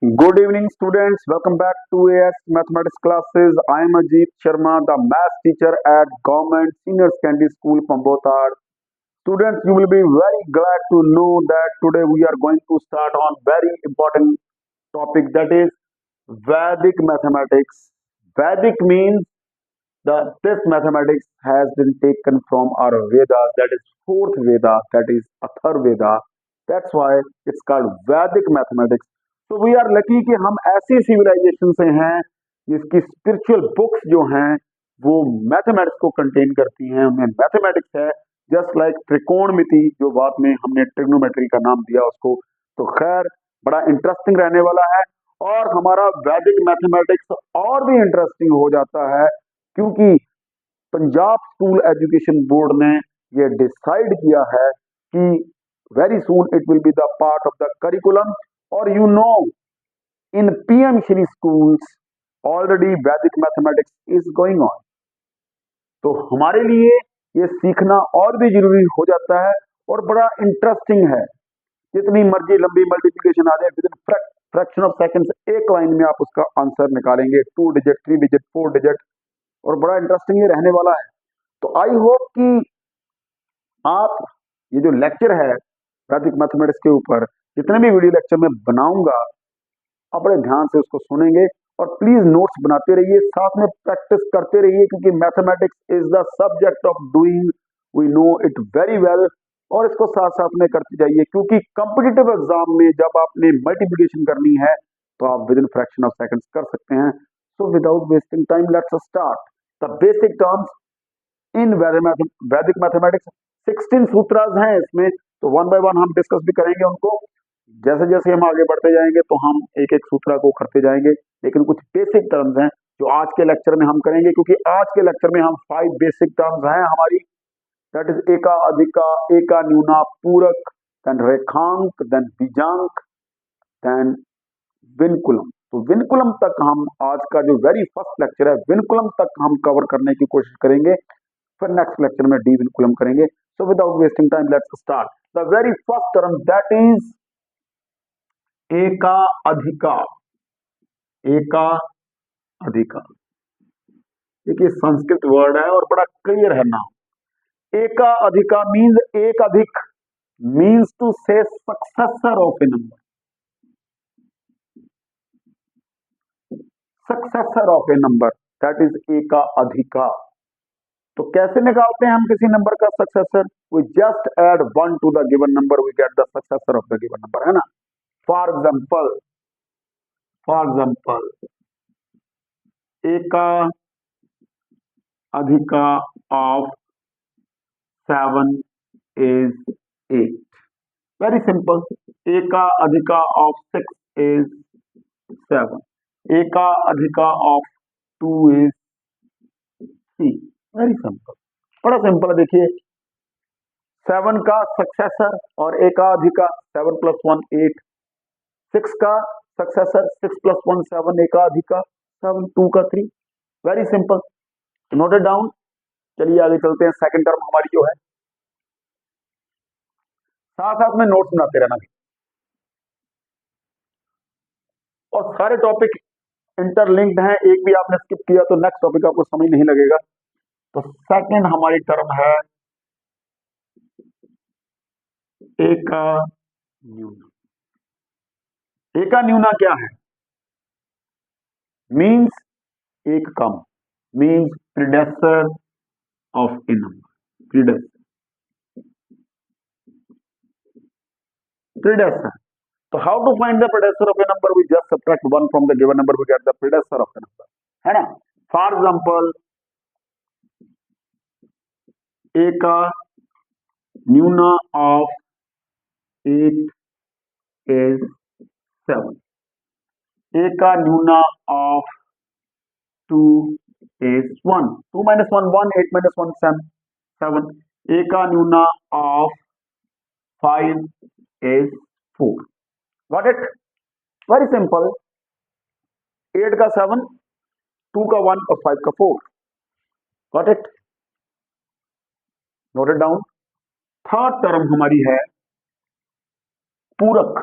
Good evening, students. Welcome back to AS Mathematics classes. I am Ajit Sharma, the math teacher at Government Senior Secondary School, Pambotad. Students, you will be very glad to know that today we are going to start on very important topic, that is Vedic mathematics. Vedic means this mathematics has been taken from our Vedas, that is fourth Veda, that is Atharvaveda. That's why it's called Vedic mathematics. तो we are lucky कि हम ऐसी civilisation से हैं जिसकी spiritual books जो हैं वो मैथमेटिक्स को कंटेन करती हैं, उनमें मैथमेटिक्स है, जस्ट लाइक त्रिकोणमिति जो बाद में हमने ट्रिग्नोमेट्री का नाम दिया उसको। तो खैर बड़ा इंटरेस्टिंग रहने वाला है और हमारा वैदिक मैथमेटिक्स और भी इंटरेस्टिंग हो जाता है क्योंकि पंजाब स्कूल एजुकेशन बोर्ड ने ये डिसाइड किया है कि very soon it will be the part of the curriculum. और you know in PM Shri schools already Vedic mathematics is going on. तो हमारे लिए ये सीखना और भी जरूरी हो जाता है और बड़ा इंटरेस्टिंग है। जितनी मर्जी लंबी मल्टीप्लिकेशन आ जाए with in fraction of seconds एक लाइन में आप उसका आंसर निकालेंगे, 2 डिजिट 3 डिजिट 4 डिजिट, और बड़ा इंटरेस्टिंग ये रहने वाला है। तो आई होप कि आप ये जो लेक्चर है वैदिक मैथमेटिक्स के ऊपर, जितने भी वीडियो लेक्चर में बनाऊंगा आप बड़े ध्यान से उसको सुनेंगे और प्लीज नोट्स बनाते रहिए, साथ में प्रैक्टिस करते रहिए क्योंकि mathematics is the subject of doing, we know it very well. और इसको साथ साथ में करते जाइए क्योंकि कॉम्पिटिटिव एग्जाम में जब आपने मल्टीप्लिकेशन करनी है तो आप with in fraction of seconds कर सकते हैं। So without wasting time let's start the basic terms in वैदिक मैथमेटिक्स। 16 सूत्रास हैं इसमें, तो वन बाय वन हम डिस्कस भी करेंगे उनको। जैसे जैसे हम आगे बढ़ते जाएंगे तो हम एक एक सूत्र को करते जाएंगे, लेकिन कुछ बेसिक टर्म्स हैं जो आज के लेक्चर में हम करेंगे क्योंकि आज के लेक्चर में हम 5 बेसिक टर्म्स हैं हमारी, दैट इज एका अधिका, एका न्यूना, पूरक, देन रेखांक, देन बीजांक, देन विनकुलम। तो विनकुलम तक हम आज का जो वेरी फर्स्ट लेक्चर है विनकुलम तक हम कवर करने की कोशिश करेंगे, फिर नेक्स्ट लेक्चर में डी विनकुलम करेंगे। So without wasting time let's start the very first term, that is एका अधिका। एका अधिका देखिए संस्कृत वर्ड है और बड़ा क्लियर है नाम। एका अधिका मीन्स एक अधिक, मीन्स टू से successor of a number, successor of a number, that is एका अधिका। तो कैसे निकालते हैं हम किसी नंबर का successor? We just add 1 to the given number, we get the successor of the given number, है ना। फॉर एग्जाम्पल एका अधिका ऑफ 7 is 8. Very simple. एका अधिका ऑफ 6 is 7. एका अधिका ऑफ 2 is 3. Very simple. बड़ा सिंपल है। देखिए 7 का सक्सेसर और एका अधिका 7 + 1 8, 6 का सक्सेसर 6 + 1 7, एका अधिका 7, 2 का 3। Very simple, noted down. चलिए आगे चलते हैं। सेकंड टर्म हमारी जो है, साथ साथ में नोट्स बनाते रहना और सारे टॉपिक इंटरलिंक्ड हैं, एक भी आपने स्किप किया तो नेक्स्ट टॉपिक आपको समझ नहीं लगेगा। तो सेकंड हमारी टर्म है एका न्यूना। एका न्यूना क्या है? मींस एक कम, means predecessor of a number, predecessor. तो how to find the predecessor of a number? We just subtract 1 from the given number, we get the predecessor of the number, है ना। फॉर एग्जांपल एका न्यूना of 8 is 7. एका न्यूना of 2 is 1. 2 - 1 1, 8 - 1 7. एका न्यूना of 5 is 4. Got it? Very simple. 8 का 7, 2 का 1 और 5 का 4. Got it? Note it down. Third term हमारी है पूरक।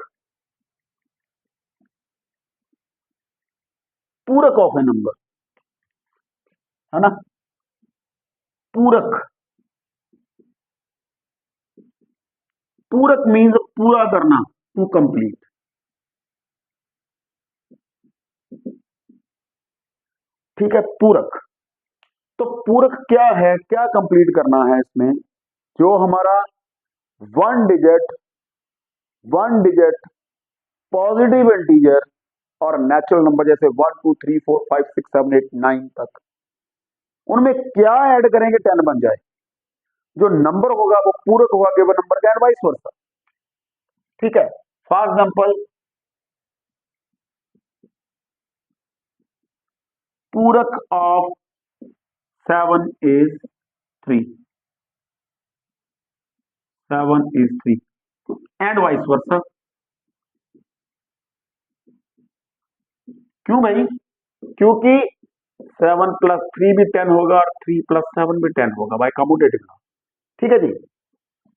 पूरक ऑफ ए नंबर, है ना, पूरक। पूरक मीन्स पूरा करना, टू कंप्लीट। ठीक है, पूरक। तो पूरक क्या है, क्या कंप्लीट करना है इसमें? जो हमारा वन डिजिट पॉजिटिव इंटीजर और नेचुरल नंबर जैसे 1 2 3 4 5 6 7 8 9 तक, उनमें क्या ऐड करेंगे 10 बन जाए। जो नंबर होगा वो पूरक होगा गिवन नंबर का, एंड वाइस वर्सा। ठीक है, फॉर एग्जांपल पूरक of 7 is 3, 7 is 3, and vice versa. क्यों भाई? क्योंकि 7 प्लस 3 भी 10 होगा और 3 प्लस 7 भी 10 होगा बाय कम्यूटेटिव। ठीक है जी।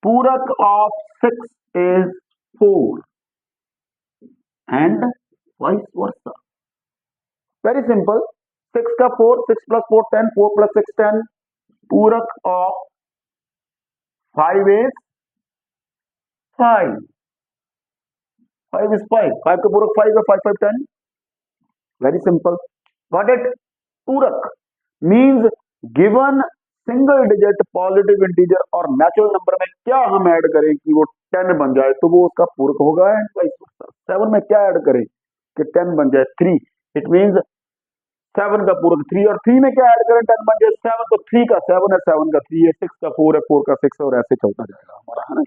पूरक of 6 is 4 and vice versa. Very simple, 6 का 4, 6 प्लस 4 10, 4 प्लस 6 10। पूरक ऑफ 5 इज 5, 5 इज 5, 5 का पूरक 5 है, 5 5 10। Very simple, got it. पूरक means given single digit positive integer और नेचुरल नंबर में क्या हम ऐड करें कि वो 10 बन जाए तो वो उसका पूरक होगा, एंड वाइस वर्सा। 7 में क्या ऐड करें कि 10 बन जाए? 3, इट मींस 7 का पूरक 3, और 3 में क्या ऐड करें 10 बन जाए? 7, तो 3 का 7 है, 7 का 3 है, 6 का 4 है, 4 का 6 है, और ऐसे चलता जाएगा हमारा, है ना।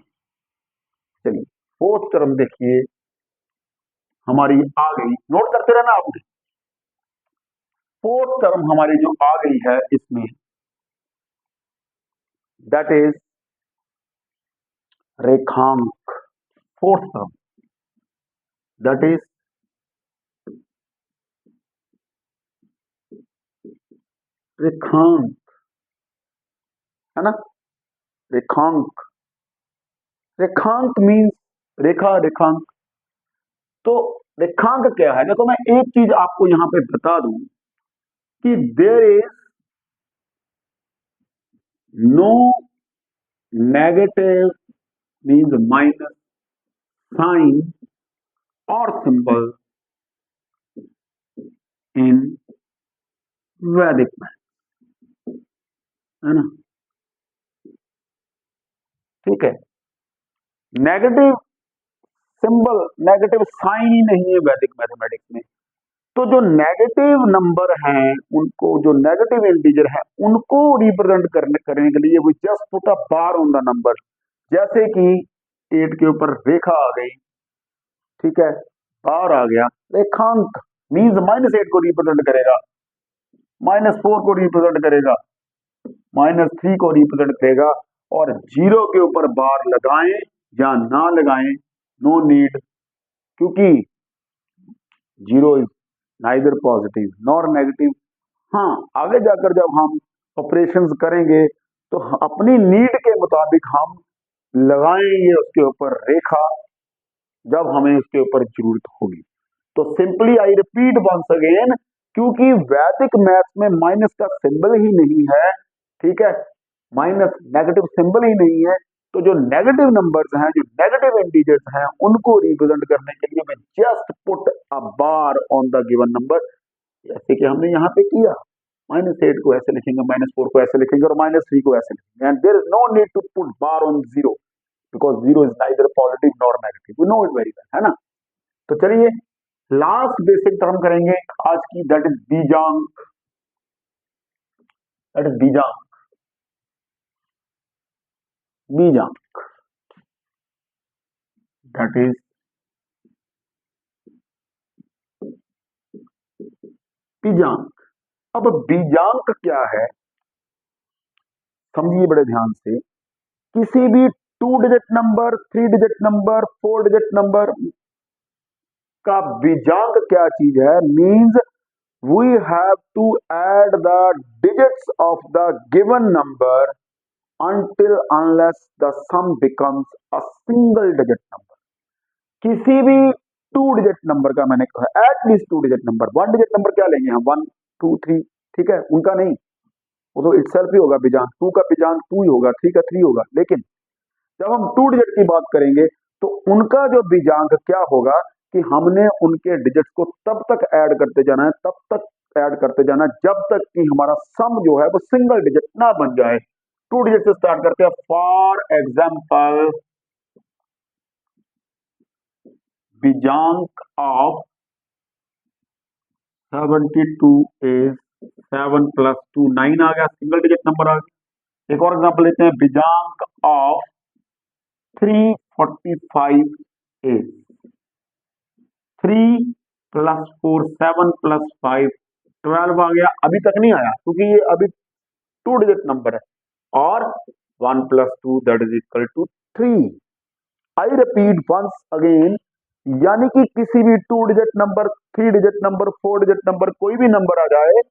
चलिए फोर्थ टर्म देखिए हमारी आ गई, नोट करते रहना आपने। फोर्थ टर्म हमारी जो आ गई है इसमें, दैट इज रेखांक। फोर्थ टर्म दैट इज रेखांक, है ना। रेखांक, रेखांक मीन्स रेखा, रेखांक। तो रेखांक क्या है? देखो मैं एक चीज आपको यहां पे बता दूं कि there is no negative means minus sign और सिंबल इन वैदिक मैथ, है ना। ठीक है, नेगेटिव सिंबल, नेगेटिव साइन ही नहीं है वैदिक मैथमेटिक्स में। तो जो नेगेटिव नंबर हैं उनको, जो नेगेटिव इंटीजर हैं उनको रिप्रेजेंट करने के लिए we just put a bar on the number. जैसे कि 8 के ऊपर रेखा आ गई, ठीक है, बार आ गया। रेखांक मीन्स -8 को रिप्रेजेंट करेगा, -4 को रिप्रेजेंट करेगा, -3 को रिप्रेजेंट करेगा, और 0 के ऊपर बार लगाएं या ना लगाएं, नो नीड, क्योंकि 0 is neither positive nor negative. हाँ, आगे जाकर जब हम ऑपरेशंस करेंगे तो अपनी नीड के मुताबिक हम लगाएंगे उसके ऊपर रेखा जब हमें उसके ऊपर जरूरत होगी। तो simply I repeat once again, क्योंकि वैदिक मैथ्स में माइनस का सिंबल ही नहीं है, ठीक है, माइनस नेगेटिव सिंबल ही नहीं है, तो जो नेगेटिव नंबर्स हैं, जो नेगेटिव इंटीजर्स हैं, उनको रिप्रेजेंट करने के लिए मैं just put a bar on the given number, जैसे कि हमने यहाँ पे किया। -8 को ऐसे लिखेंगे, -4 को ऐसे लिखेंगे, और -3 को ऐसे लिखेंगे, and there is no need to put bar on 0 because 0 is neither positive nor negative, we know it very well, है ना। तो चलिए लास्ट बेसिक टर्म करेंगे आज की, दैट इज बीजांक। दैट इज बीजांक, बीजांक, दैट इज बीजांक। अब बीजांक क्या है समझिए बड़े ध्यान से। किसी भी 2 digit number, 3 digit number, 4 digit number का बीजांक क्या चीज है? Means we have to add the digits of the given number until unless the sum becomes a single digit number। किसी भी टू डिजिट नंबर का मैंने कहा, at least to digit number. One digit number क्या लेंगे हम, वन टू थ्री, ठीक है, उनका नहीं, वो तो इटसेल्फ ही होगा बीजांक, टू का बीजांक टू ही होगा, थ्री का थ्री होगा। लेकिन जब हम टू डिजिट की बात करेंगे तो उनका जो बीजांक क्या होगा कि हमने उनके डिजिट्स को तब तक ऐड करते जाना है, तब तक ऐड करते जाना है जब तक कि हमारा सम जो है वो सिंगल डिजिट ना बन जाए। टू डिजिट से स्टार्ट करते हैं। फॉर एग्जाम्पल, बीजांक ऑफ 72 इज 7 प्लस 2 9 आ गया, सिंगल डिजिट नंबर आ गया। एक और एग्जांपल लेते हैं, बीजांक ऑफ 345 इज 3 प्लस 4 7 प्लस 5 12 आ गया। अभी तक नहीं आया क्योंकि ये अभी टू डिजिट नंबर है, और 1 plus 2 that is equal to 3। I repeat once again, यानी कि किसी भी two digit number, three digit number, four digit number, कोई भी नंबर आ जाए,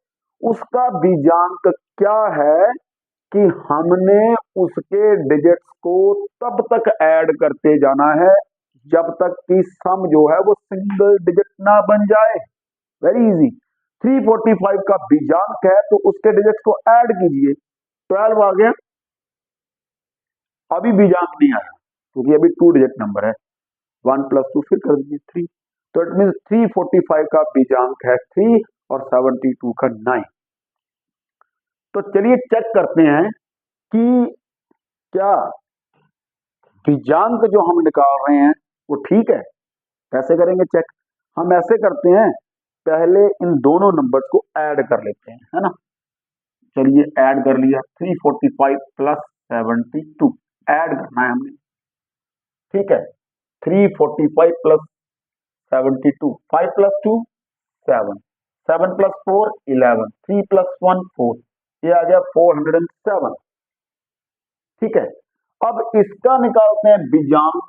उसका बीजांक क्या है कि हमने उसके डिजिट्स को तब तक ऐड करते जाना है जब तक कि सम जो है वो सिंगल डिजिट ना बन जाए। Very easy. 345 का बीजांक है तो उसके डिजिट्स को ऐड कीजिए, 12 आ गया। अभी बीजांक नहीं आया क्योंकि अभी टू डिजिट नंबर है, 1 प्लस 2 फिर कर दीजिए 3, तो इट मीन 345 का बीजांक है 3 और 72 का 9। तो चलिए चेक करते हैं कि क्या बीजांक जो हम निकाल रहे हैं वो ठीक है। कैसे करेंगे चेक, हम ऐसे करते हैं, पहले इन दोनों नंबर्स को ऐड कर लेते हैं, है ना। चलिए ऐड कर लिया, 345 प्लस 72 ऐड करना है हमने, ठीक है। 345 प्लस 72, 5 प्लस 2 7, 7 प्लस 4 11, 3 प्लस 1 4, ये आ गया 407, ठीक है। अब इसका निकालते हैं बीजांक,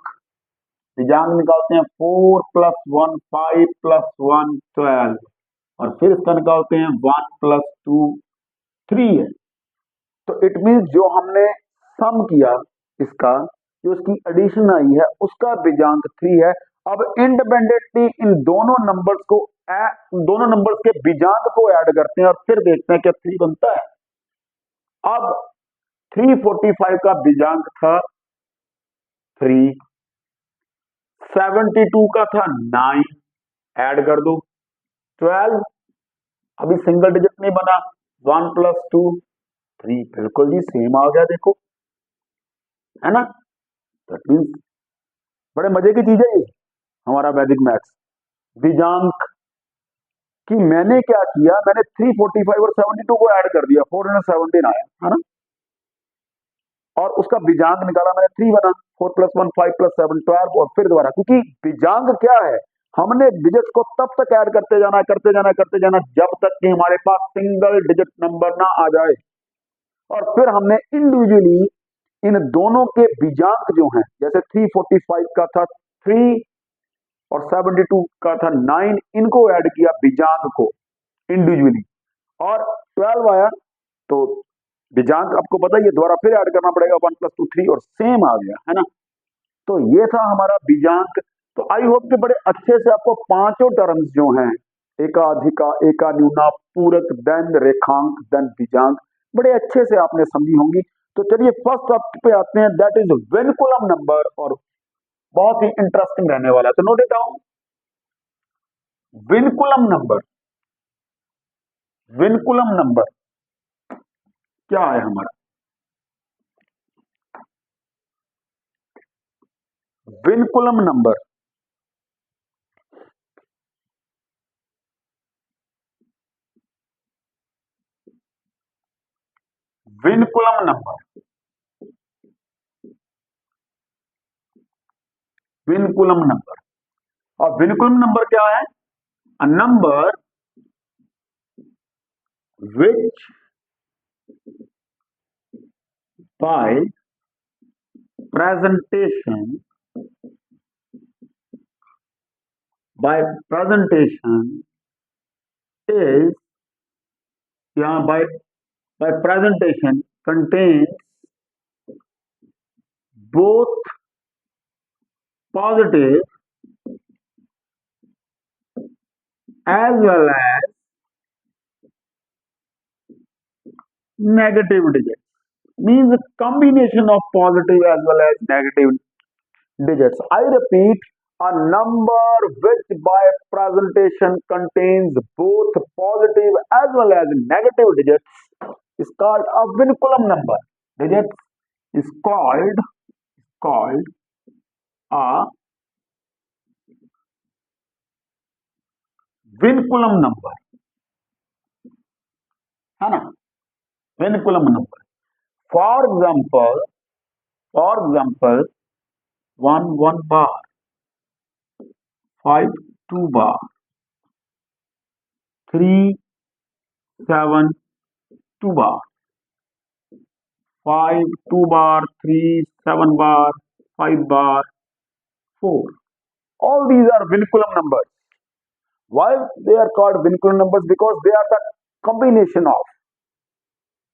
बीजांक निकालते हैं 4 प्लस 1 5 प्लस 1 12, और फिर इसका निकालते हैं 1 प्लस 2 3 है। तो इट मीन जो हमने सम किया इसका, जो इसकी एडिशन आई है उसका बीजांक 3 है। अब इंडिपेंडेंटली इन दोनों नंबर्स को, दोनों नंबर्स के बीजांक को ऐड करते हैं और फिर देखते हैं क्या 3 बनता है। अब 345 का बीजांक था 3, 72 का था 9, ऐड कर दो 12, अभी सिंगल डिजिट नहीं बना, 1 प्लस 2 3, बिल्कुल जी सेम आ गया, देखो, है ना। दैट मीन्स बड़े मजे की चीज है ये हमारा वैदिक मैथ्स। बीजांक कि मैंने क्या किया, मैंने 345 और 72 को ऐड कर दिया, 417 आया, है ना। और उसका बीजांक निकाला मैंने, 3 बना, 4 प्लस 1 5 प्लस 7 12, और फिर दोबारा, क्योंकि बीजांक क्या है, हमने डिजिट को तब तक ऐड करते जाना करते जाना करते जाना जब तक कि हमारे पास सिंगल डिजिट नंबर ना आ जाए। और फिर हमने इंडिविजुअली इन दोनों के बीजांक जो हैं, जैसे 345 का था 3 और 72 का था 9, इनको ऐड किया बीजांक को इंडिविजुअली, और 12 आया, तो बीजांक आपको पता ही है, दोबारा फिर ऐड करना पड़ेगा, 1 प्लस 2 3, और सेम आ गया, है ना। तो ये था हमारा बीजांक। तो आई होप कि बड़े अच्छे से आपको पांचों टर्म्स जो हैं, एकाधिका, एकान्यूना, पूरक, देन रेखांक, देन बीजांक, बड़े अच्छे से आपने समझी होंगी। तो चलिए फर्स्ट टॉपिक पे आते हैं, दैट इज विनकुलम नंबर, और बहुत ही इंटरेस्टिंग रहने वाला है, तो note it down. Vinculum number, vinculum number क्या है हमारा, vinculum number, vinculum number, vinculum number. और विनकुलम नंबर क्या है, a number which by presentation, by presentation is, yeah, by presentation contains both positive as well as negative digits. Means a combination of positive as well as negative digits. I repeat, a number which by presentation contains both positive as well as negative digits is called a vinculum number. Digits is called a vinculum number, है ना? Vinculum number. For example, 1 bar, 5 2 bar, 3 7 2 bar, 5 2 bar, 3 7 bar, 5 bar, 4. All these are vinculum numbers. Why they are called vinculum numbers? Because they are the combination of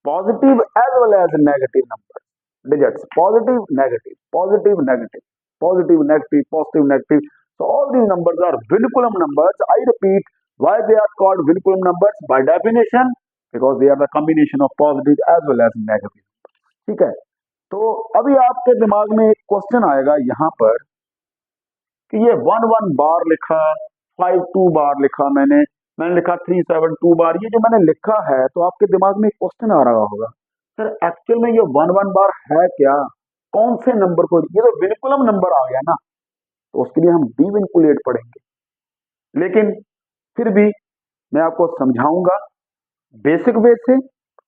positive as well as negative numbers. Digits, positive, negative, positive, negative, positive, negative, positive, negative. So all these numbers are vinculum numbers. I repeat, why they are called vinculum numbers? By definition, because they are the combination of positive as well as negative. ठीक है, तो अभी आपके दिमाग में एक question आएगा यहाँ पर कि ये 1 1 बार लिखा, 5 2 बार लिखा, मैंने लिखा 3 7 2 बार, ये जो मैंने लिखा है, तो आपके दिमाग में एक क्वेश्चन आ रहा होगा, सर एक्चुअल में ये 1 1 बार है क्या, कौन से नंबर को, ये तो विनकुलम नंबर आ गया ना, तो उसके लिए हम डिविनकुलेट पढ़ेंगे। लेकिन फिर भी मैं आपको समझाऊंगा बेसिक वे से,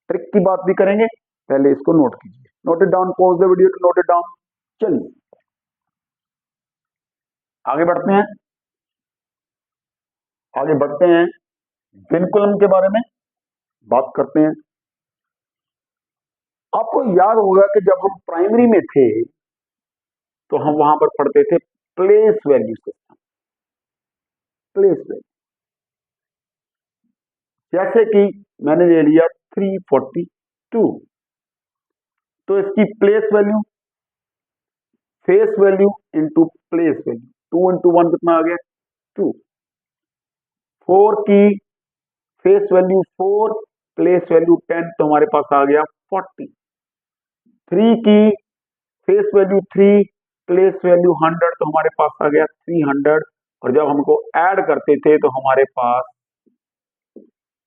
ट्रिक की बात भी करेंगे। पहले इसको नोट कीजिए, note it down, pause the video to note it down. चलिए आगे बढ़ते हैं, विनकुलम के बारे में बात करते हैं। आपको याद होगा कि जब हम प्राइमरी में थे तो हम वहां पर पढ़ते थे place value system. Place value जैसे कि मैंने ले लिया 342, तो इसकी place value, face value into place value, 2 into 1 कितना आ गया 2। 4 की फेस वैल्यू 4, प्लेस वैल्यू 10, तो हमारे पास आ गया 40। 3 की फेस वैल्यू 3, प्लेस वैल्यू 100, तो हमारे पास आ गया 300। और जब हमको ऐड करते थे तो हमारे पास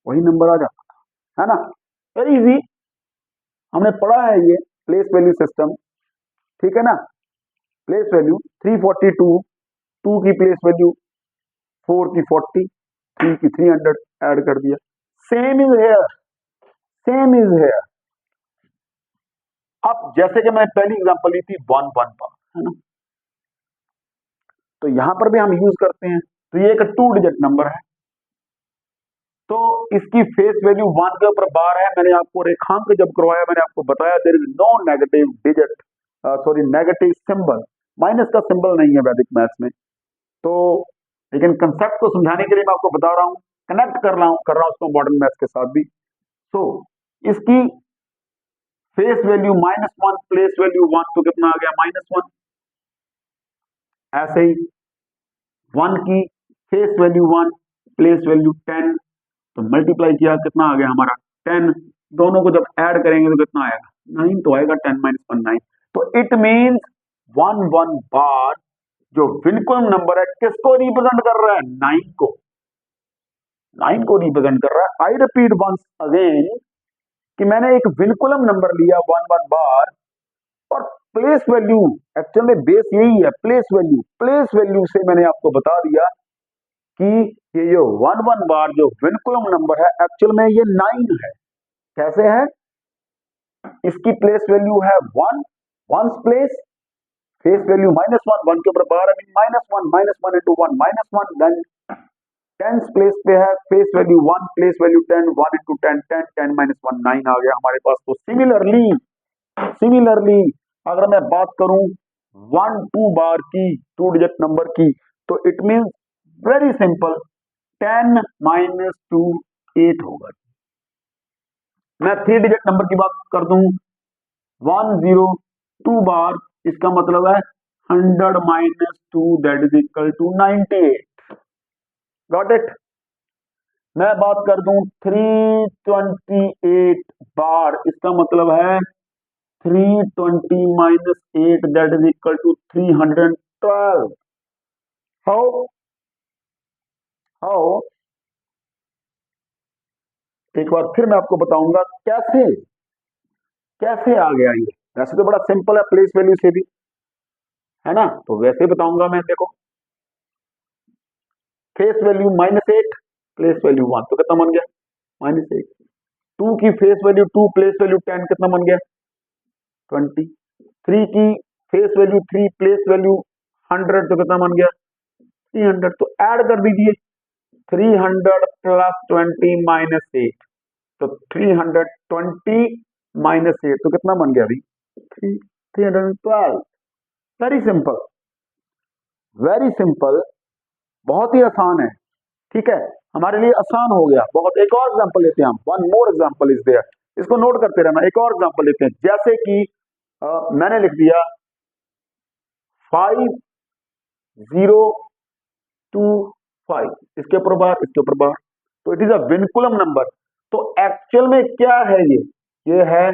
वही नंबर आ जाता था, है ना? वेरी इजी, हमने पढ़ा है ये प्लेस वैल्यू सिस्टम, ठीक है ना? प्लेस वैल्यू 342, 2 की प्लेस वैल्यू 4 की 40, 3 की 300, ऐड कर दिया। Same is here, same is here. अब जैसे कि मैंने पहली एग्जांपल ली थी 1 1 पर, है ना? तो यहां पर भी हम यूज करते हैं। तो ये एक 2 डिजिट नंबर है, तो इसकी फेस वैल्यू 1 के ऊपर बार है। मैंने आपको रेखांक जब करवाया, मैंने आपको बताया there is no negative digit, sorry negative symbol, minus का सिंबल नहीं है वैदिक मैथ्स में। तो लेकिन कंसेप्ट को समझाने के लिए मैं आपको बता रहा हूं, कनेक्ट कर रहा हूं उसको मॉडर्न मैथ्स के साथ भी। तो इसकी फेस वैल्यू -1, प्लेस वैल्यू 1, तो कितना आ गया -1। ऐसे ही 1 की फेस वैल्यू 1, प्लेस वैल्यू 10, तो मल्टीप्लाई किया, कितना आ गया हमारा 10। दोनों को जब ऐड करेंगे तो कितना आएगा 9, तो आएगा 10 - 1 9। तो इट मीन्स 1 1 बार जो विनकुलम नंबर है किसको रिप्रेजेंट कर रहा है, 9 को, 9 को रिप्रेजेंट कर रहा है। आई रिपीट वंस अगेन कि मैंने एक विनकुलम नंबर लिया 1 1 बार, और प्लेस वैल्यू, एक्चुअल में बेस यही है प्लेस वैल्यू, प्लेस वैल्यू से मैंने आपको बता दिया कि ये जो 1 1 बार जो विनकुलम नंबर है एक्चुअल में ये 9 है। कैसे है? इसकी प्लेस वैल्यू है 1, वंस प्लेस, फेस वैल्यू -1, 1 के ऊपर बार है, -1 इंटू 1 -1, देन टेंस प्लेस पे है, face value 1, place value 10, 1 into 10 10, 10 - 1 9 आ गया हमारे पास। तो सिमिलरली अगर मैं बात करूं 1 2 बार की, 2 डिजिट नंबर की, तो इट मींस वेरी सिंपल, 10 - 2 8 होगा। मैं 3 डिजिट नंबर की बात कर दूं 102 बार, इसका मतलब है 100 - 2, that is equal to 98। Got it? मैं बात कर दूं 328 बार, इसका मतलब है 320 minus 8 that is equal to 312। How how एक बार फिर मैं आपको बताऊंगा कैसे कैसे आ गया ये। वैसे तो बड़ा सिंपल है प्लेस वैल्यू से भी, है ना, तो वैसे बताऊंगा मैं। देखो, फेस वैल्यू -8, प्लेस वैल्यू 1, तो कितना बन गया -8। 2 की फेस वैल्यू 2, प्लेस वैल्यू 10, कितना बन गया 20। 3 की फेस वैल्यू 3, प्लेस वैल्यू 100, तो कितना बन गया 300। तो ऐड कर दीजिए 300 प्लस 20 माइनस 8, तो 320 माइनस 8, तो कितना बन गया अभी 312। वेरी सिंपल, वेरी सिंपल, बहुत ही आसान है। ठीक है, हमारे लिए आसान हो गया बहुत। एक और एग्जांपल लेते हैं हम, one more example is there, इसको नोट करते रहना। एक और एग्जांपल लेते हैं, जैसे कि मैंने लिख दिया 5025, इसके ऊपर बार, इसके ऊपर बार, तो it is a vinculum number. तो एक्चुअल में क्या है ये है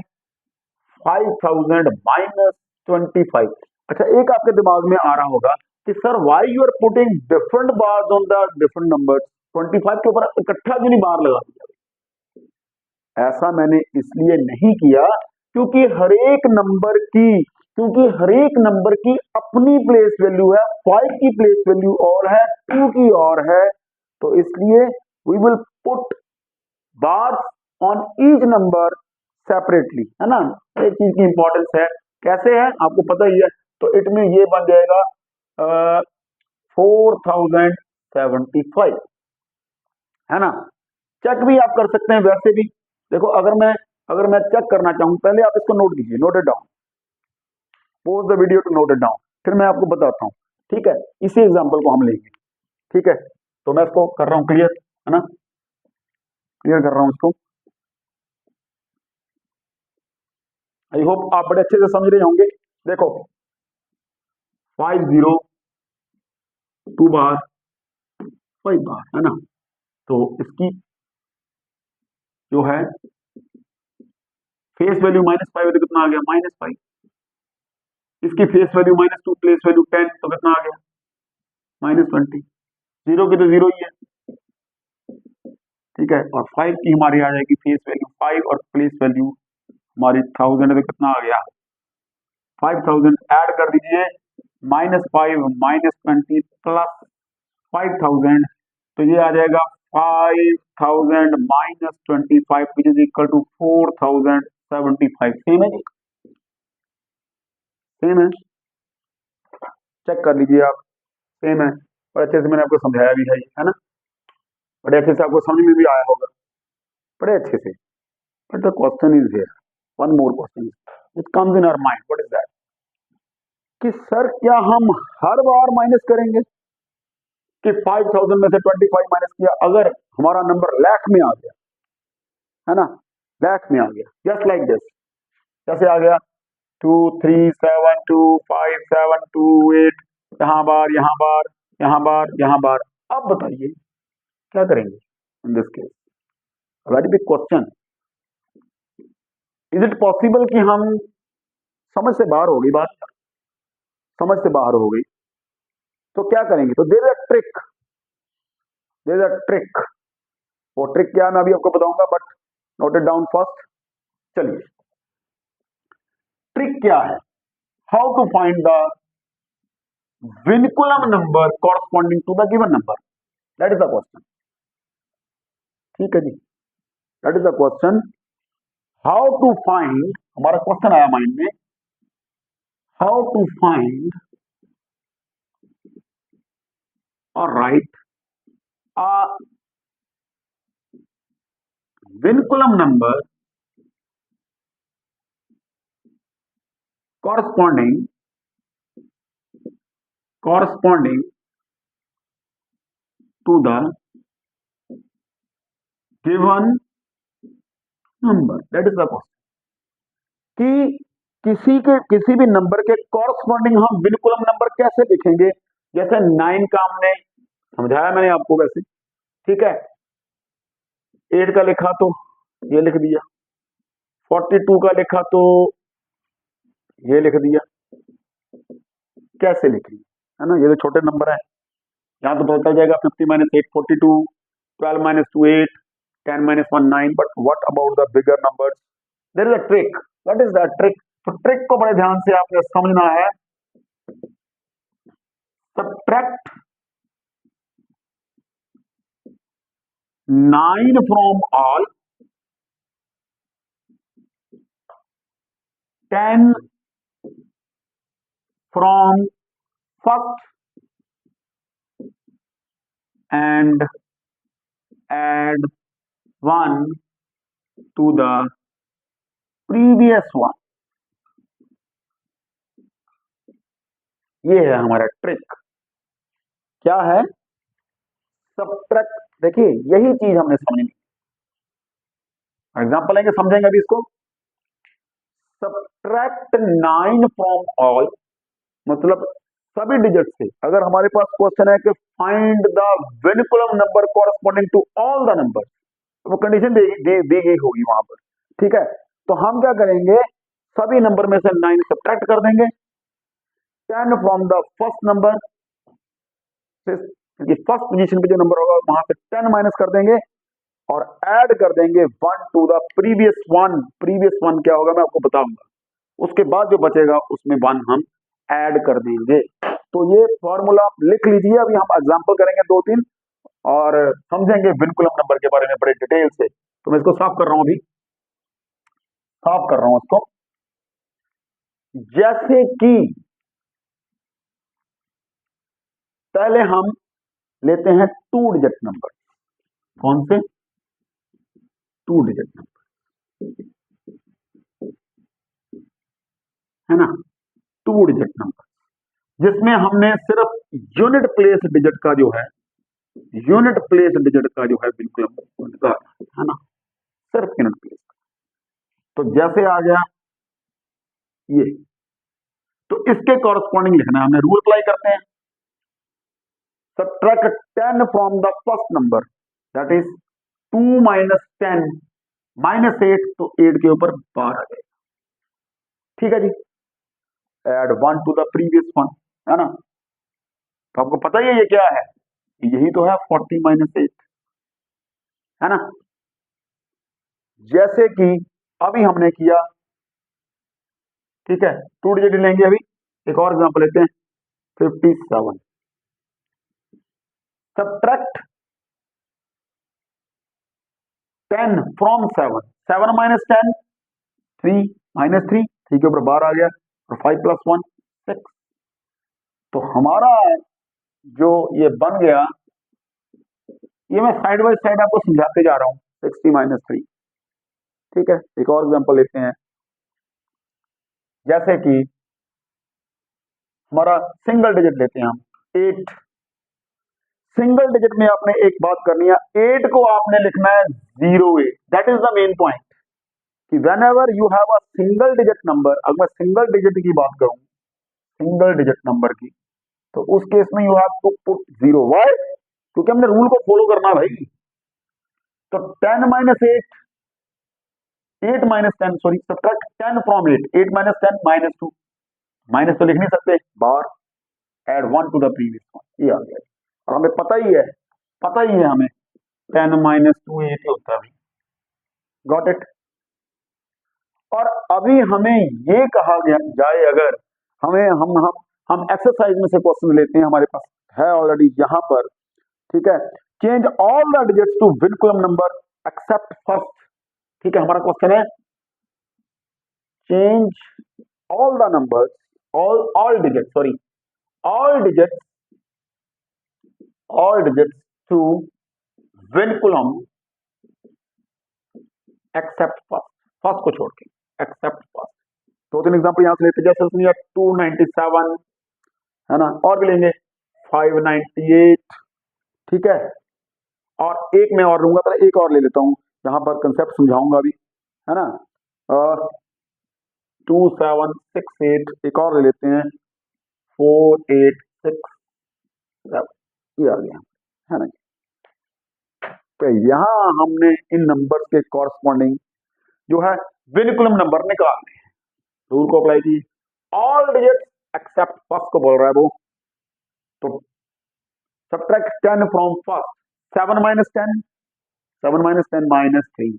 5000 माइनस 25। अच्छा, एक आपके दिमाग में आ रहा होगा कि sir why you are putting different bars on the different numbers, 25 के ऊपर इकट्ठा क्यों नहीं बार लगा दिया। ऐसा मैंने इसलिए नहीं किया क्योंकि हर एक नंबर की अपनी प्लेस वैल्यू है। 5 की प्लेस वैल्यू और है, 2 की और है, तो इसलिए we will put bars on each number separately, है ना। एक चीज की इंपॉर्टेंस है, कैसे है आपको पता ही है। तो इट में ये बन जाएगा 4075, है ना। चेक भी आप कर सकते हैं वैसे भी। देखो, अगर मैं चेक करना चाहूं, पहले आप इसको नोट कीजिए, note it down, pause the video to note it down, फिर मैं आपको बताता हूं। ठीक है, इसी एग्जांपल को हम लेंगे। ठीक है, तो मैं इसको कर रहा हूं क्लियर, है ना, क्लियर कर रहा हूं इसको। आई होप आप बड़े अच्छे से समझ रहे होंगे। देखो 502 बार 5 बार, है ना, तो इसकी जो है फेस वैल्यू -5 है, तो कितना आ गया -5। इसकी फेस वैल्यू -2, प्लेस वैल्यू 10, तो कितना आ गया -20। जीरो की तो जीरो ही है। ठीक है, और 5 की हमारी आ जाएगी फेस वैल्यू 5 और प्लेस वैल्यू हमारी 1000 है, तो कितना आ गया 5000। ऐड कर दीजिए -5 -20 प्लस 5000, तो ये आ जाएगा 5000 -25 which is equal to 4075। Same है जी, सेम है, चेक कर लीजिए आप, सेम है। और अच्छे से मैंने आपको समझाया भी है ना, बड़े अच्छे से आपको समझ में भी आया होगा, बड़े अच्छे से। But the question is here, one more question it comes in our mind, what is that, कि सर क्या हम हर बार माइनस करेंगे कि 5000 में से 25 माइनस किया, अगर हमारा नंबर लाख में आ गया, है ना, लाख में आ गया, जस्ट लाइक दिस, कैसे आ गया 2372578, यहाँ बार, यहाँ बार, यहाँ बार, यहाँ बार। अब बताइए क्या करेंगे in this case, very big question. Is it possible कि हम, समझ से बाहर हो गई बात, समझ से बाहर हो गई, तो क्या करेंगे, तो there is a trick, there is a trick. वो ट्रिक क्या है मैं अभी आपको बताऊंगा, but note it down first. चलिए, ट्रिक क्या है, how to find the vinculum number corresponding to the given number, that is the question. ठीक है जी, that is the question, how to find, हमारा क्वेश्चन आया माइंड में, हाउ टू फाइंड और write a vinculum number corresponding to the given number, that is the question। कि किसी भी नंबर के कॉरस्पॉन्डिंग हम विनकुलम नंबर कैसे लिखेंगे। जैसे 9 का हमने समझाया मैंने आपको वैसे, ठीक है, 8 का लिखा तो ये लिख दिया, 42 का लिखा तो ये लिख दिया। कैसे लिखेंगे, है ना, ये तो छोटे नंबर है। यहाँ तो पता चल जाएगा 50 minus 8 42, 12 minus 2 8, 10 minus 1 9। But what about the bigger numbers? There is a trick. What is that trick? तो ट्रिक को बड़े ध्यान से आपने समझना है। Subtract 9 from all, 10 from first and add 1 to the previous one। ये है हमारा ट्रिक। क्या है? सब्ट्रैक्ट। देखिए यही चीज हमने समझनी। एग्जांपल लेंगे, समझेंगे अभी इसको। सब्ट्रैक्ट 9 फ्रॉम ऑल मतलब सभी डिजिट से। अगर हमारे पास क्वेश्चन है कि find the vinculum number corresponding to all the number, वो कंडीशन दी गई होगी वहां पर, ठीक है। तो हम क्या करेंगे, सभी नंबर में से 9 सब्ट्रैक्ट कर देंगे। 10 फ्रॉम द फर्स्ट नंबर, क्योंकि फर्स्ट पोजीशन पे जो नंबर होगा वहां से 10 माइनस कर देंगे और ऐड कर देंगे 1 to the previous one. Previous one क्या होगा मैं आपको बताऊंगा। उसके बाद जो बचेगा उसमें 1 हम ऐड कर देंगे। तो ये फॉर्मूला आप लिख लीजिए। अभी हम एग्जांपल करेंगे 2-3 और समझेंगे विनकुलम नंबर के बारे में बड़े डिटेल से। तो मैं इसको साफ कर रहा हूं, अभी साफ कर रहा हूं इसको। जैसे कि पहले हम लेते हैं 2 डिजिट नंबर। कौन से? 2 डिजिट नंबर, है ना, 2 डिजिट नंबर जिसमें हमने सिर्फ यूनिट प्लेस डिजिट का जो है, यूनिट प्लेस डिजिट का जो है बिल्कुल उनका, है ना, सिर्फ यूनिट प्लेस। तो जैसे आ गया ये, तो इसके कॉरस्पॉन्डिंग लिखना है हमने। रूल अप्लाई करते हैं। Subtract 10 from the first number, that is 2 minus 10 minus 8, तो 8 के ऊपर 12 आ जाएगा। ठीक है जी। Add 1 to the previous one, है ना। तो आपको पता ही है ये क्या है, यही तो है 40 माइनस 8, है ना। जैसे कि अभी हमने किया, ठीक है, 2 डिजिट लेंगे। अभी एक और एग्जांपल लेते हैं, 57। सब्ट्रैक्ट 10 फ्रॉम 7, 7 माइनस 10 3 माइनस 3, 3 के ऊपर 12 आ गया, और 5 प्लस 1 6। तो हमारा जो ये बन गया, ये मैं साइड बाय साइड आपको समझाते जा रहा हूं। 60 माइनस 3, ठीक है। एक और एग्जांपल लेते हैं। जैसे कि हमारा सिंगल डिजिट लेते हैं हम, 8। सिंगल डिजिट में आपने एक बात करनी है, 8 को आपने लिखना है 08। That is the main point कि whenever you have a single digit number, अगर मैं सिंगल डिजिट की बात करूं, सिंगल डिजिट नंबर की, तो उस केस में you have to put 0। Why? क्योंकि हमने रूल को फॉलो करना है भाई। तो 10 minus 8, 8 minus 10, sorry, subtract 10 from 8, 8 minus 10 minus 2, minus तो लिख नहीं सकते bar, add 1 to the previous one, ये आ गया। और हमें पता ही है, पता ही है हमें 10 माइनस 2 8 ही होता है। Got it? और अभी हमें ये कहा गया जाए, अगर हमें हम एक्सरसाइज में से क्वेश्चन लेते हैं, हमारे पास है ऑलरेडी यहां पर, ठीक है। Change all the digits to vinculum number except first, ठीक है। हमारा क्वेश्चन है change all the numbers, all digit, sorry, all digits, all digits to vinculum except first, first को छोड़ के, एक्सेप्ट फर्स्ट। 2-3 एग्जांपल यहां से लेते हैं। जैसे सुनिए 297, है ना, और भी लेंगे 598, ठीक है। और एक मैं और लूंगा, पहले एक और ले लेता हूं, यहां पर कंसेप्ट समझाऊंगा अभी, है ना। 2768, एक और ले लेते हैं 4867, ये आ गया, है ना। तो यहां हमने इन नंबर्स के कॉरस्पॉन्डिंग जो है विनकुलम नंबर निकालने हैं। रूल को अप्लाई कीजिए, ऑल डिजिट्स एक्सेप्ट फर्स्ट को बोल रहा है वो, तो subtract 10 from first, 7 minus 10, 7 minus 10 minus 3,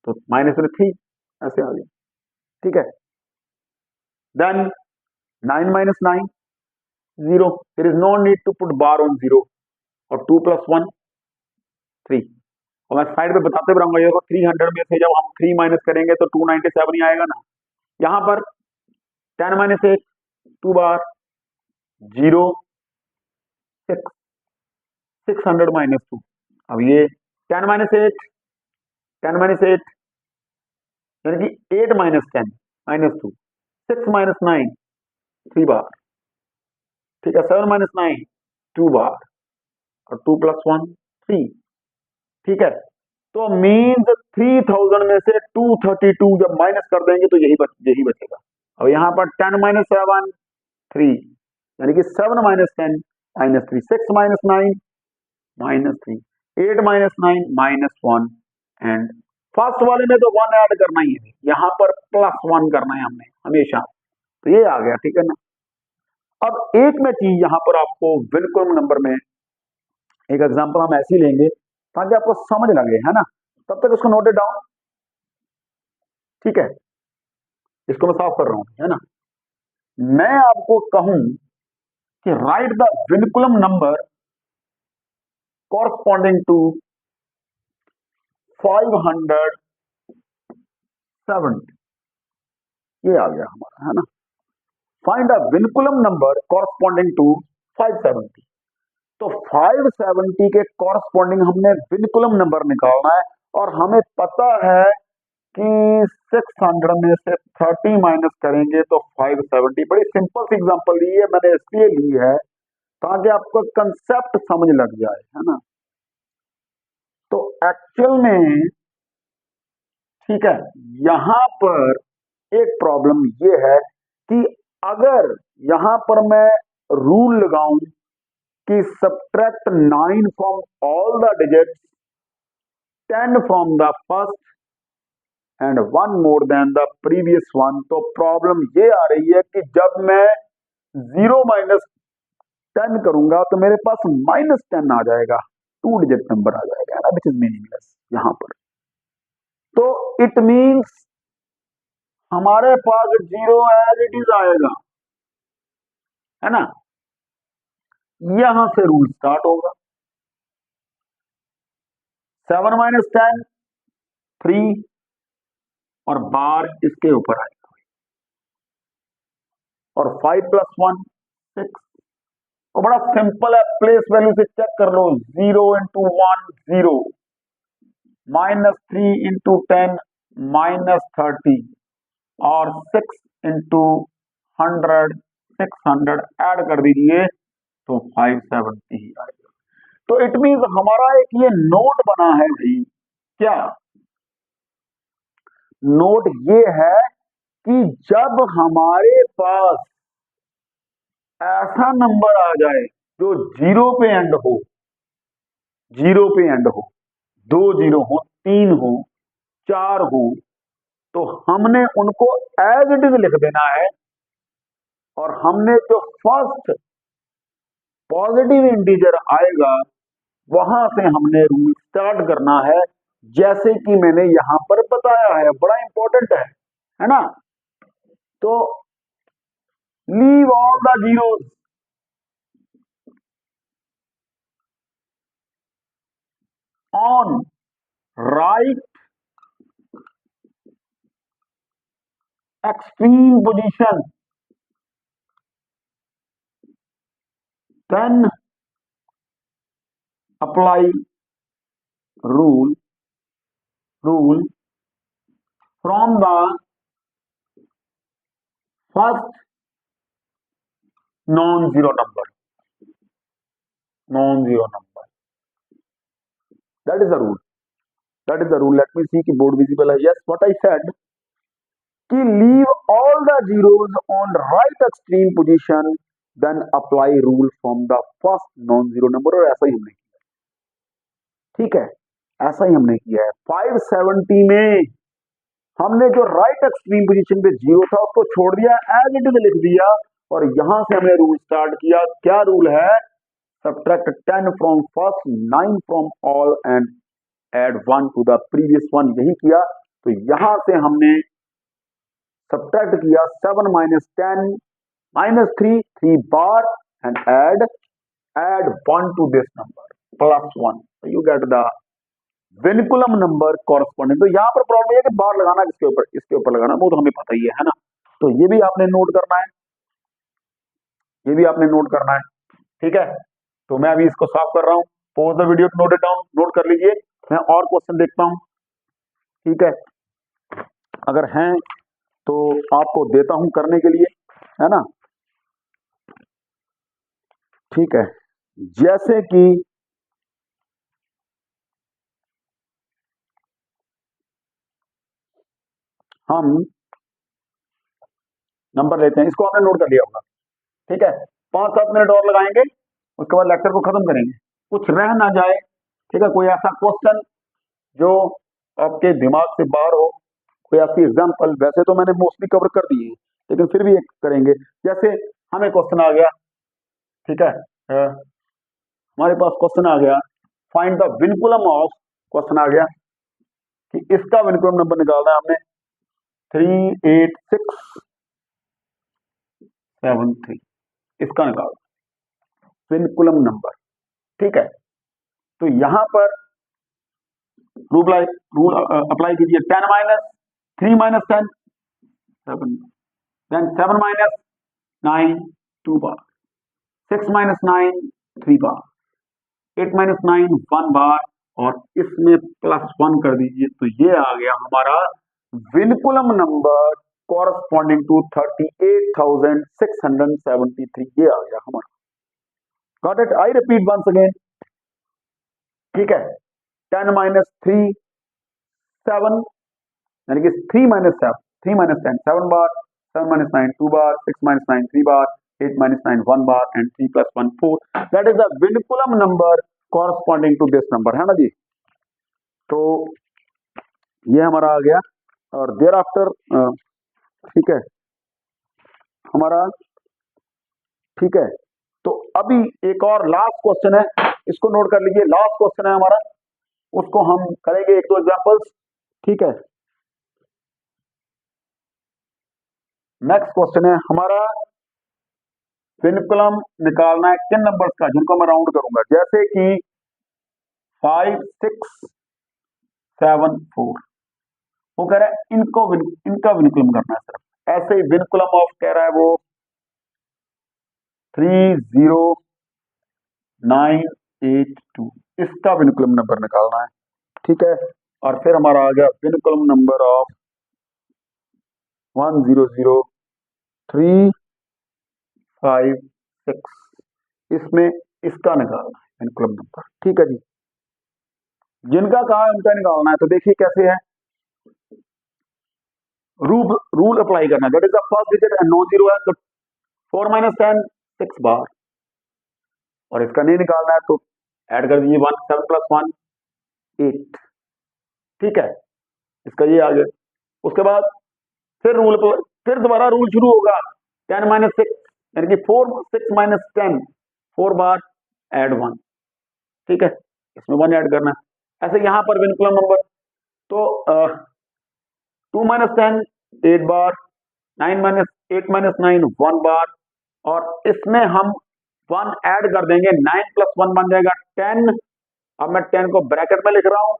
तो माइनस में 3 ऐसे आ गया, ठीक है। Then 9 minus 9 0, there is no need to put bar on 0, और 2 प्लस 1 3, और मैं साइड पे बताते भी रहूंगा, ये 300 में से जब हम 3 माइनस करेंगे तो 297 ही आएगा ना। यहां पर 10 माइनस 8 2 बार 0 6, 600 माइनस 2, अब ये 10 माइनस 8, 10 माइनस 8 यानी कि 8 माइनस 10 माइनस 2, 6 माइनस 9 3 बार, ठीक है। 7 माइनस 9 2 बार, और 2 प्लस 1 3, ठीक है। तो मीन्स 3000 में से 232 जब माइनस कर देंगे तो यही बचेगा। अब यहां पर 10 माइनस 7 3, यानी कि 7 minus 10 minus 3, 6 minus 9 minus 3, 8 minus 9 minus 1, and first वाले में तो 1 ऐड करना ही है, यहां पर प्लस 1 करना है हमने हमेशा, तो ये आ गया, ठीक है ना। अब एक में चीज यहां पर आपको बिल्कुल नंबर में एक एग्जांपल हम ऐसी लेंगे ताकि आपको समझ लगे, है ना। तब तक उसको नोट डाउन, ठीक है। इसको मैं साफ कर रहा हूं, है ना। मैं आपको कहूं कि write the vinculum number corresponding to 570, ये आ गया हमारा, है ना। Find the vinculum number corresponding to 570, तो 570 के कॉरस्पॉन्डिंग हमने विनकुलम नंबर निकालना है, और हमें पता है कि 600 में से 30 माइनस करेंगे तो 570। बड़ी सिंपल सी एग्जांपल ली है मैंने, इसलिए ली है ताकि आपको कंसेप्ट समझ लग जाए, है ना। तो एक्चुअल में, ठीक है, यहां पर एक प्रॉब्लम ये है कि अगर यहां पर मैं रूल लगाऊं कि subtract 9 from all the digits, 10 from the first and 1 more than the previous one, तो प्रॉब्लम ये आ रही है कि जब मैं 0 माइनस 10 करूंगा तो मेरे पास माइनस 10 आ जाएगा, 2 डिजिट नंबर आ जाएगा ना, विच इज मीनिंगलेस यहां पर। तो इट मींस हमारे पास 0 एज इट इज आएगा, है ना। यहां से रूल स्टार्ट होगा, 7 माइनस 10 3, और बार इसके ऊपर आएगा, और 5 प्लस 1 6, और बड़ा सिंपल है, प्लेस वैल्यू से चेक कर लो, 0 इंटू 1 0, माइनस 3 इंटू 10 माइनस 30, और 6 इंटू 100 600 ऐड कर दीजिए तो 570 ही आएगा। तो इट मींस हमारा एक ये नोट बना है भाई, क्या नोट ये है कि जब हमारे पास ऐसा नंबर आ जाए जो 0 पे एंड हो, 0 पे एंड हो, 2 0 हो, 3 हो, 4 हो, तो हमने उनको एज इट इज लिख देना है, और हमने जो फर्स्ट पॉजिटिव इंटीजर आएगा वहां से हमने रूल स्टार्ट करना है, जैसे कि मैंने यहां पर बताया है, बड़ा इंपॉर्टेंट है ना। तो leave all the zeros on right extreme position, then apply rule from the first non zero number, that is the rule, let me see कि बोर्ड विजिबल है। यस, व्हाट आई सेड कि leave all the zeros on right extreme position, then apply rule from the first non zero number, और ऐसा ही हमने किया, ठीक है। ऐसा ही हमने किया है। 570 में हमने जो राइट एक्सट्रीम पोजीशन पे जीरो था उसको छोड़ दिया, एज इट इज लिख दिया, और यहां से हमने रूल स्टार्ट किया। क्या रूल है? Subtract 10 from first, 9 from all and add 1 to the previous one. यही किया। तो यहां से हमने सब्ट्रैक्ट किया 7 minus 10 minus 3 3 bar and add 1 to this number plus 1, you get the vinculum number corresponding. तो यहाँ पर प्रॉब्लम है कि बार लगाना किसके ऊपर, इसके ऊपर लगाना, वो तो हमें पता ही है ना। तो ये भी आपने नोट करना है, ये भी आपने नोट करना है, ठीक है। तो मैं अभी इसको सॉल्व कर रहा हूँ। Pause the video, note it down, note कर लीजिए। मैं और क्वेश्चन देखता हूँ, ठीक है। अगर हैं तो आपको देता हूं करने के लिए, है ना, ठीक है। जैसे कि हम नंबर लेते हैं, इसको आपने नोट कर लिया होगा, ठीक है। 5-7 मिनट और लगाएंगे, उसके बाद लेक्चर को खत्म करेंगे। कुछ रह ना जाए, ठीक है। कोई ऐसा क्वेश्चन जो आपके दिमाग से बाहर हो, कोई ऐसी एग्जांपल, वैसे तो मैंने मोस्टली कवर कर दिए हैं, लेकिन फिर भी एक करेंगे। जैसे हमें क्वेश्चन आ गया, ठीक है, हमारे पास क्वेश्चन आ गया, find the vinculum of, question आ गया कि इसका विनकुलम नंबर निकालना है हमने 38673, इसका निकालना विनकुलम नंबर, ठीक है। तो यहां पर रूल अप्लाई कीजिए। 10 minus 3 minus 10 7, then 7 minus 9 2 bar, 6 minus 9 3 bar, 8 minus 9 1 बार, और इसमें प्लस 1 कर दीजिए। तो ये आ गया हमारा विनकुलम नंबर कॉरस्पॉन्डिंग टू 38,673, ये आ गया हमारा। Got it? I repeat once again, ठीक है। 10 माइनस 3 7, यानी कि 3 minus 7 3 minus 10 7 bar, 7 minus 9 2 bar, 6 minus 9 3 bar, 8 minus 9 1 bar, and 3 plus 1 4। That is the vinculum number corresponding to this number, है ना जी। तो ये हमारा आ गया, और देयर आफ्टर, ठीक है, हमारा, ठीक है। तो अभी एक और लास्ट क्वेश्चन है, इसको नोट कर लीजिए। लास्ट क्वेश्चन है हमारा, उसको हम करेंगे 1-2 एग्जांपल्स, ठीक है। नेक्स्ट क्वेश्चन है हमारा, विनकुलम निकालना है किन नंबर्स का, जिनको मैं राउंड करूंगा, जैसे कि 5 6 7 4। वो कह रहा है इनका विनकुलम करना है सिर्फ। ऐसे ही विनकुलम ऑफ कह रहा है वो 30982, इसका विनकुलम नंबर निकालना है, ठीक है। और फिर हमारा आ गया विनकुलम नंबर ऑफ 100356, इसमें इसका निकालना है विनकुलम नंबर, ठीक है जी। जिनका कहा है उनका निकालना है। तो देखिए कैसे है, रूल अप्लाई करना है। That is the first digit and non zero है, तो 4 माइनस 10 6 बार, और इसका नहीं निकालना है तो ऐड कर दीजिए 1 7 प्लस 1 8, ठीक है। इसका ये आ गया। उसके बाद फिर फिर दोबारा रूल शुरू होगा, 10 माइनस 6, यानी कि 4 6 माइनस 10 4 बार, ऐड 1, ठीक है। इसमें 1 ऐड करना है। ऐसे यहां पर विनकुलम नंबर, तो 2 माइनस 10 8 बार, 9 माइनस 8 माइनस 9 1 बार, और इसमें हम 1 ऐड कर देंगे, 9 प्लस 1 बन जाएगा 10। अब मैं 10 को ब्रैकेट में लिख रहा हूं,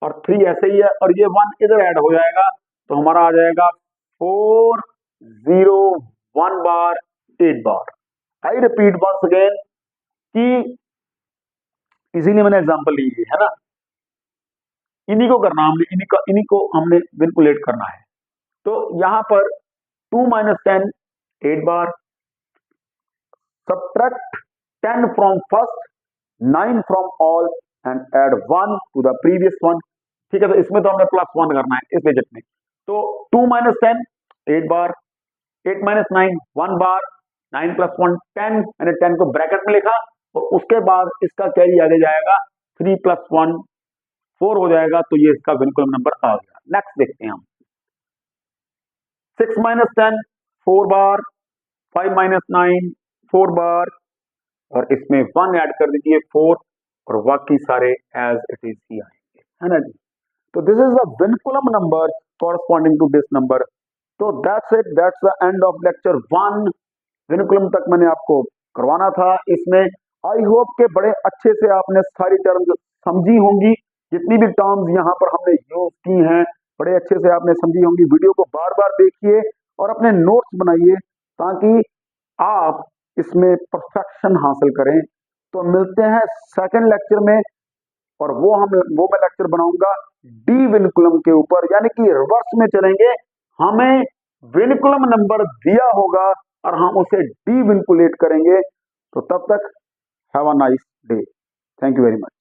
और 3 ऐसे ही है, और ये 1 इधर ऐड हो जाएगा, तो हमारा आ जाएगा 401 बार 8 बार। आई रिपीट वंस अगेन, कि इसीलिए मैंने एग्जांपल ली है ना, इन्हीं को करना हमने, इन्हीं को हमने विनकुलेट करना है। तो यहां पर 2 minus 10 8 bar, subtract 10 from first, 9 from all, and add 1 to the previous one, ठीक है। तो इसमें तो हमने प्लस 1 करना है इस डिजिट में। तो 2 माइनस 10 8 बार, 8 माइनस 9 1 बार, 9 प्लस 1 10, मैंने 10 को ब्रैकेट में लिखा, और उसके बाद इसका कैरी आगे जाएगा 3 प्लस 1 4 हो जाएगा, तो ये इसका विनकुलम नंबर आ गया। नेक्स्ट देखते हैं हम। 6 - 10 4 बार, 5 - 9 4 बार, और इसमें 1 ऐड कर दीजिए 4, और बाकी सारे एज इट इज ही आएंगे, है ना जी। तो this is the vinculum number corresponding to this number. तो that's it, that's the end of lecture 1। Vinculum तक मैंने आपको करवाना था। इसमें आई होप के बड़े अच्छे से आपने सारी टर्म्स समझी होंगी। जितनी भी टर्म्स यहाँ पर हमने यूज की हैं, बड़े अच्छे से आपने समझी होंगी। वीडियो को बार बार देखिए और अपने नोट्स बनाइए, ताकि आप इसमें परफेक्शन हासिल करें। तो मिलते हैं सेकंड लेक्चर में, और वो मैं लेक्चर बनाऊंगा डी विनकुलम के ऊपर, यानी कि रिवर्स में चलेंगे। हमें विनकुलम नंबर दिया होगा और हम उसे डी विनकुलेट करेंगे। तो तब तक have a nice day. Thank you very much.